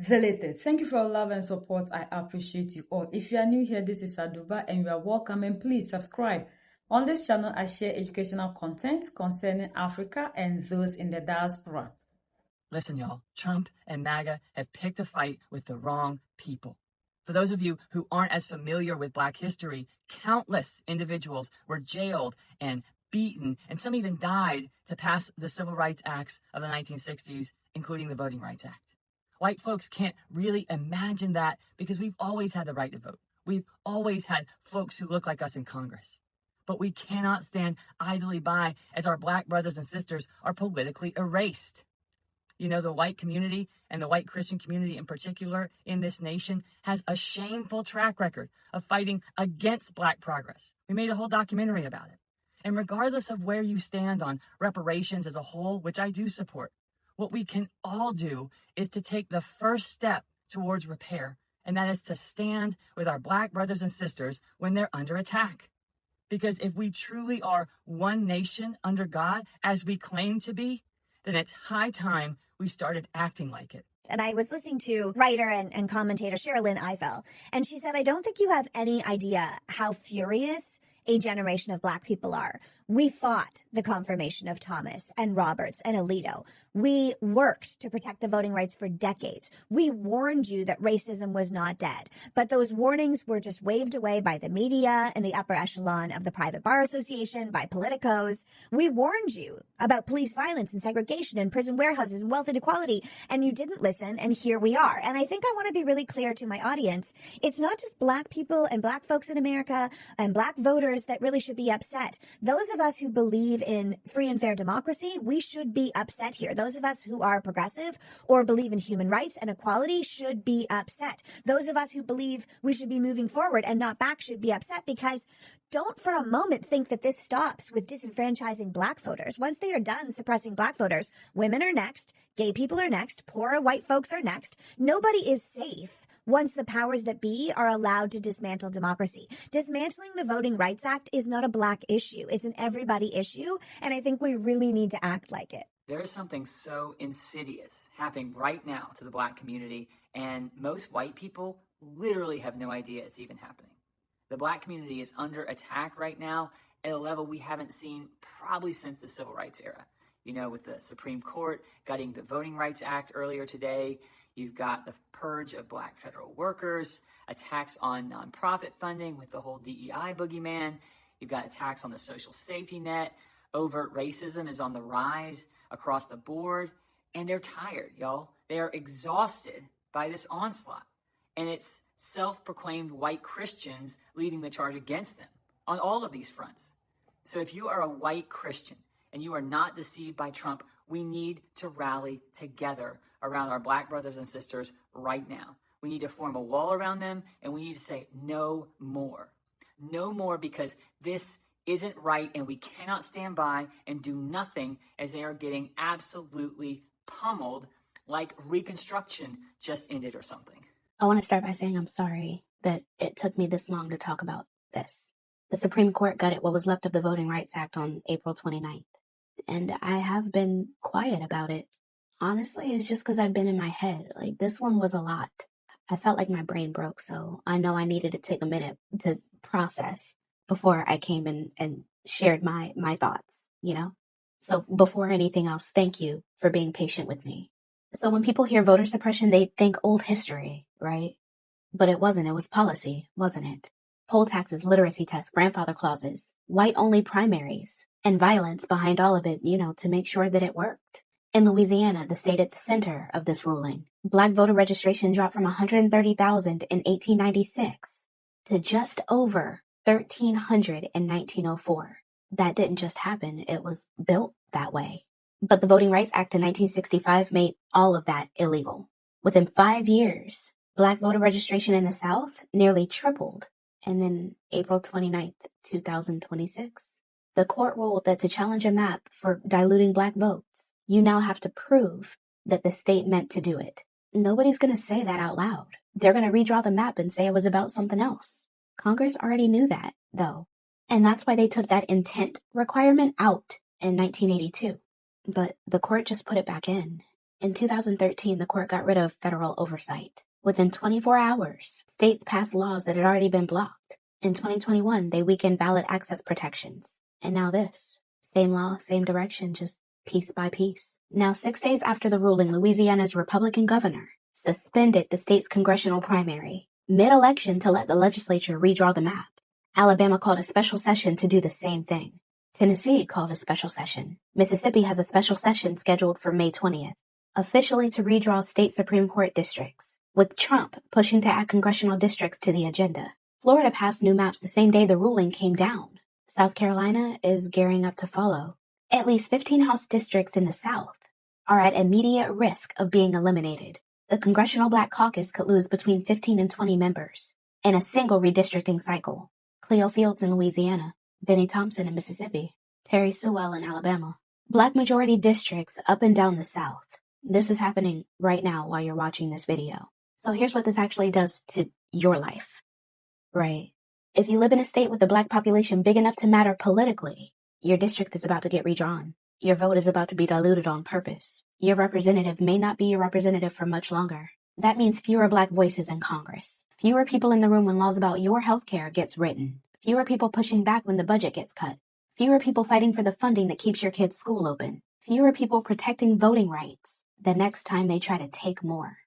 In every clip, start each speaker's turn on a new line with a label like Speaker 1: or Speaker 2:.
Speaker 1: Zelated. Thank you for your love and support. I appreciate you all. If you are new here, this is Aduba and you are welcome, and please subscribe. On this channel, I share educational content concerning Africa and those in the diaspora.
Speaker 2: Listen, y'all, Trump and MAGA have picked a fight with the wrong people. For those of you who aren't as familiar with Black history, countless individuals were jailed and beaten, and some even died to pass the Civil Rights Acts of the 1960s, including the Voting Rights Act. White folks can't really imagine that because we've always had the right to vote. We've always had folks who look like us in Congress. But we cannot stand idly by as our Black brothers and sisters are politically erased. You know, the white community and the white Christian community in particular in this nation has a shameful track record of fighting against Black progress. We made a whole documentary about it. And regardless of where you stand on reparations as a whole, which I do support, what we can all do is to take the first step towards repair, and that is to stand with our Black brothers and sisters when they're under attack. Because if we truly are one nation under God, as we claim to be, then it's high time we started acting like it.
Speaker 3: And I was listening to writer and commentator Sherilyn Ifill, and she said, I don't think you have any idea how furious a generation of Black people are. We fought the confirmation of Thomas and Roberts and Alito. We worked to protect the voting rights for decades. We warned you that racism was not dead, but those warnings were just waved away by the media and the upper echelon of the private bar association, by politicos. We warned you about police violence and segregation and prison warehouses and wealth inequality, and you didn't listen, and here we are. And I think I want to be really clear to my audience. It's not just Black people and Black folks in America and Black voters that really should be upset. Those of us who believe in free and fair democracy, we should be upset here. Those of us who are progressive or believe in human rights and equality should be upset. Those of us who believe we should be moving forward and not back should be upset, because don't for a moment think that this stops with disenfranchising Black voters. Once they are done suppressing Black voters, women are next, gay people are next, poor white folks are next. Nobody is safe once the powers that be are allowed to dismantle democracy. Dismantling the Voting Rights Act is not a Black issue. It's an everybody issue, and I think we really need to act like it.
Speaker 2: There is something so insidious happening right now to the Black community, and most white people literally have no idea it's even happening. The Black community is under attack right now at a level we haven't seen probably since the Civil Rights era. You know, with the Supreme Court gutting the Voting Rights Act earlier today, you've got the purge of Black federal workers, attacks on nonprofit funding with the whole DEI boogeyman. You've got attacks on the social safety net. Overt racism is on the rise across the board. And they're tired, y'all. They are exhausted by this onslaught. And it's self-proclaimed white Christians leading the charge against them on all of these fronts. So if you are a white Christian and you are not deceived by Trump, we need to rally together around our Black brothers and sisters right now. We need to form a wall around them, and we need to say no more. No more, because this isn't right, and we cannot stand by and do nothing as they are getting absolutely pummeled like Reconstruction just ended or something.
Speaker 4: I want to start by saying I'm sorry that it took me this long to talk about this. The Supreme Court gutted what was left of the Voting Rights Act on April 29th, and I have been quiet about it. Honestly, it's just because I've been in my head. Like, this one was a lot. I felt like my brain broke, so I know I needed to take a minute to process before I came in and shared my thoughts, you know? So before anything else, thank you for being patient with me. So when people hear voter suppression, they think old history, right? But it wasn't. It was policy, wasn't it? Poll taxes, literacy tests, grandfather clauses, white-only primaries, and violence behind all of it, you know, to make sure that it worked. In Louisiana, the state at the center of this ruling, Black voter registration dropped from 130,000 in 1896 to just over 1,300 in 1904. That didn't just happen. It was built that way. But the Voting Rights Act in 1965 made all of that illegal. Within 5 years, Black voter registration in the South nearly tripled. And then April 29th, 2026, the court ruled that to challenge a map for diluting Black votes, you now have to prove that the state meant to do it. Nobody's going to say that out loud. They're going to redraw the map and say it was about something else. Congress already knew that, though. And that's why they took that intent requirement out in 1982. But the court just put it back in. In 2013, the court got rid of federal oversight. Within 24 hours, states passed laws that had already been blocked. In 2021, they weakened ballot access protections. And now this. Same law, same direction, just piece by piece. Now, 6 days after the ruling, Louisiana's Republican governor suspended the state's congressional primary mid-election to let the legislature redraw the map. Alabama called a special session to do the same thing. Tennessee called a special session. Mississippi has a special session scheduled for May 20th, officially to redraw state Supreme Court districts, with Trump pushing to add congressional districts to the agenda. Florida passed new maps the same day the ruling came down. South Carolina is gearing up to follow. At least 15 House districts in the South are at immediate risk of being eliminated. The Congressional Black Caucus could lose between 15 and 20 members in a single redistricting cycle. Cleo Fields in Louisiana, Benny Thompson in Mississippi, Terry Sewell in Alabama. Black majority districts up and down the South. This is happening right now while you're watching this video. So here's what this actually does to your life, right? If you live in a state with a Black population big enough to matter politically, your district is about to get redrawn. Your vote is about to be diluted on purpose. Your representative may not be your representative for much longer. That means fewer Black voices in Congress. Fewer people in the room when laws about your health care gets written. Fewer people pushing back when the budget gets cut. Fewer people fighting for the funding that keeps your kids' school open. Fewer people protecting voting rights the next time they try to take more.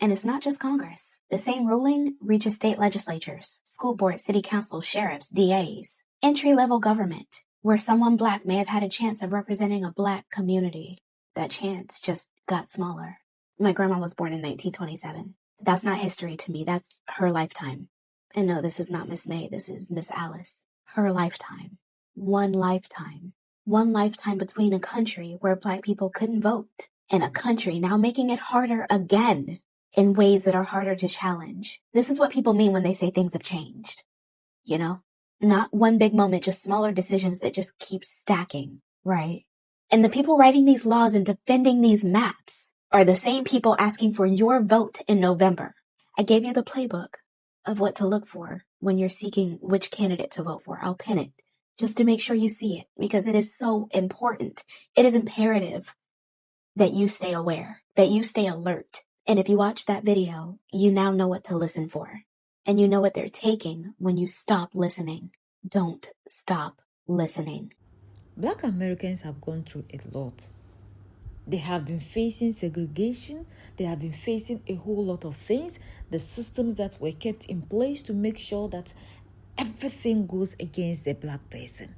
Speaker 4: And it's not just Congress. The same ruling reaches state legislatures, school boards, city councils, sheriffs, DAs, entry-level government, where someone Black may have had a chance of representing a Black community. That chance just got smaller. My grandma was born in 1927. That's not history to me. That's her lifetime. And no, this is not Miss May. This is Miss Alice. Her lifetime. One lifetime. One lifetime between a country where Black people couldn't vote and a country now making it harder again in ways that are harder to challenge. This is what people mean when they say things have changed. You know? Not one big moment, just smaller decisions that just keep stacking, right? And the people writing these laws and defending these maps are the same people asking for your vote in November. I gave you the playbook of what to look for when you're seeking which candidate to vote for. I'll pin it just to make sure you see it because it is so important. It is imperative that you stay aware, that you stay alert. And if you watch that video, you now know what to listen for. And you know what they're taking when you stop listening. Don't stop listening.
Speaker 1: Black Americans have gone through a lot. They have been facing segregation. They have been facing a whole lot of things. The systems that were kept in place to make sure that everything goes against the Black person.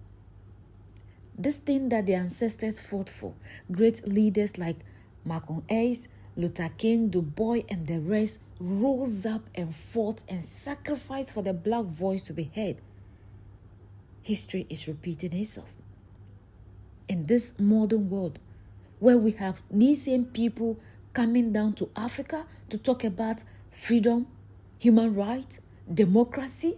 Speaker 1: This thing that the ancestors fought for, great leaders like Malcolm X, Luther King, Du Bois, and the rest rose up and fought and sacrificed for the Black voice to be heard. History is repeating itself. In this modern world, where we have these same people coming down to Africa to talk about freedom, human rights, democracy,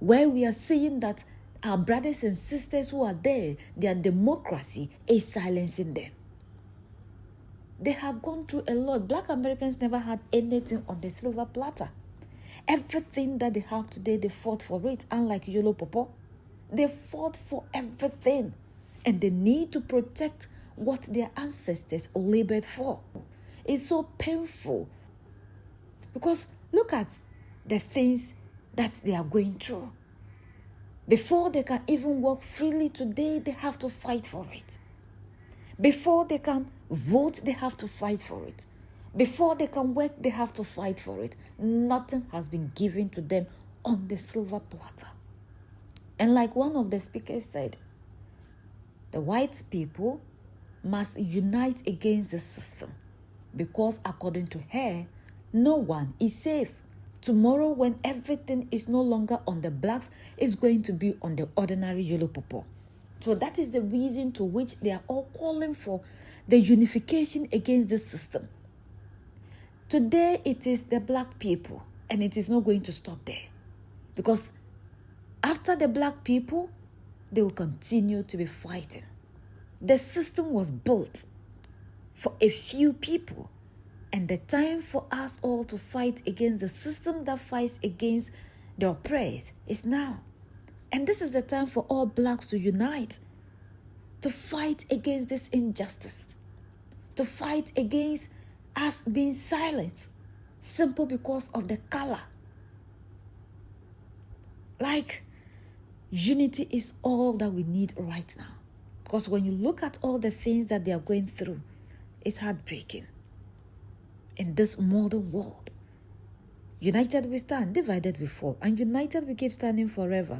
Speaker 1: where we are seeing that our brothers and sisters who are there, their democracy is silencing them. They have gone through a lot. Black Americans never had anything on the silver platter. Everything that they have today, they fought for it, unlike Yolo Popo. They fought for everything. And they need to protect what their ancestors labored for. It's so painful. Because look at the things that they are going through. Before they can even walk freely today, they have to fight for it. Before they can vote, they have to fight for it. Before they can work, they have to fight for it. Nothing has been given to them on the silver platter. And like one of the speakers said, the white people must unite against the system because according to her, no one is safe. Tomorrow, when everything is no longer on the blacks, it's going to be on the ordinary yellow people. So that is the reason to which they are all calling for the unification against the system. Today, it is the Black people, and it is not going to stop there. Because after the Black people, they will continue to be fighting. The system was built for a few people, and the time for us all to fight against the system that fights against the oppressed is now. And this is the time for all Blacks to unite, to fight against this injustice, to fight against as being silenced simple because of the color. Like, unity is all that we need right now. Because when you look at all the things that they are going through, it's heartbreaking. In this modern world, united we stand, divided we fall, and united we keep standing forever.